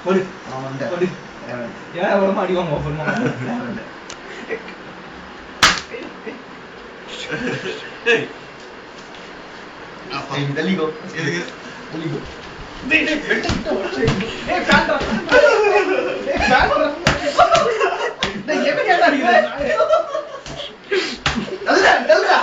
போடு அவன் போடு ஏன் அவ்வளவு அடி வாங்க போறோம் அப்பா தள்ளிக்கோ எதுக்கு தள்ளிக்கோ டேய் டேய் வெட்ட ஏய் காண்றா ஏய் காண்றா டேய் எப்படி அடிக்குற டல்ரா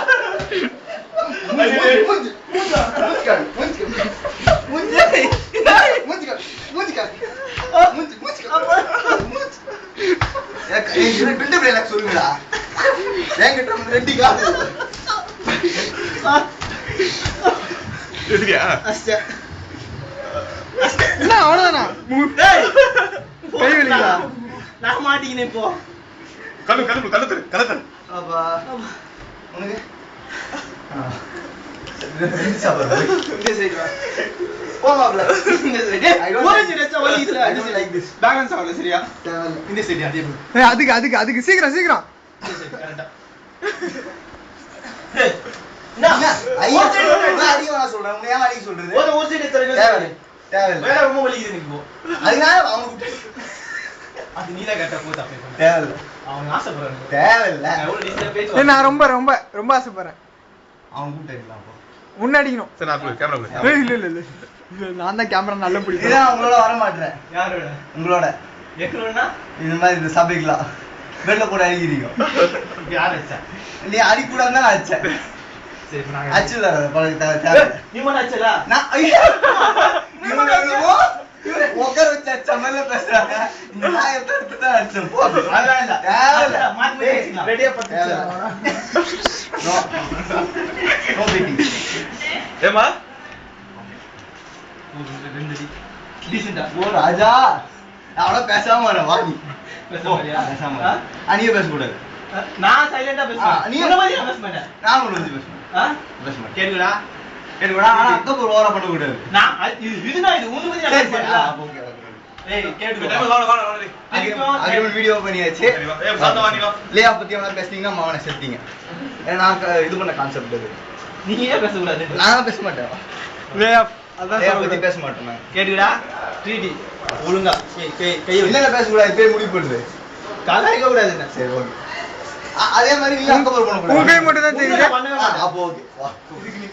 நான் மாட்டிக்கினேன் இப்போ கலத்து அதுக்கு சீக்கிரம் சீக்கிரம் நான் ரொம்ப ரொம்ப ரொம்ப ஆசைப்படுறேன் முன்னாடிக்கணும் நான் தான் கேமரா நல்லா பிடிக்கும் உங்களோட வர மாட்டேன் யாரோட உங்களோட இந்த மாதிரி இந்த சபைக்குலாம் வெளில போட அடிக்கிறீங்க யார் அடிச்சா நீ அடிக்கூடாது தான் அடிச்சேன் சரி இப்ப நாங்க அச்சுல நீ மன அச்சலா நான் உட்கார வச்சு அச்ச மேல பேசுறாங்க நான் எடுத்து தான் அடிச்சேன் போ அதான் இல்ல தேவையில்ல மாத்தி பேசிக்கலாம் ரெடியா பத்து நோ நோ பேட்டி ஏமா ரெண்டு டி டீசன்ட்டா ஓ ராஜா நான் அவள பேசாம வரேன் வா நீ பேசாம அனியே பேச கூடாது நான் சைலண்டா பேசுறேன் நீ என்ன மாதிரி பேச மாட்டேன் நான் உங்களுக்கு பேசுறேன் பேச மாட்டேன் கேளுடா ஆனா அக்க ஒரு ஓவரா பண்ண கூடாது நான் இதுனா இது உன்ன பத்தி நான் பேசல ஓகே ஏய் கேளுடா அக்ரிமெண்ட் வீடியோ பண்ணியாச்சு லேயா பத்தி அவன பேசிட்டீங்கன்னா மாவனை செத்தீங்க ஏன்னா நான் இது பண்ண கான்செப்ட் அது நீ ஏன் பேச கூடாது நான் பேச மாட்டேன் லேயா அதான் லேயா பத்தி பேச மாட்டேன் நான் கேளுடா 3D ஒழுங்கா கை இல்ல பேச கூடாது இப்பவே முடிவு பண்ணுது காலாய்க்க கூடாது என்ன சரி ஓகே அதே மாதிரி நீங்க அங்க போற பண்ண கூடாது உங்க கை மட்டும் தான் தெரியுது அப்போ ஓகே வா இதுக்கு நீ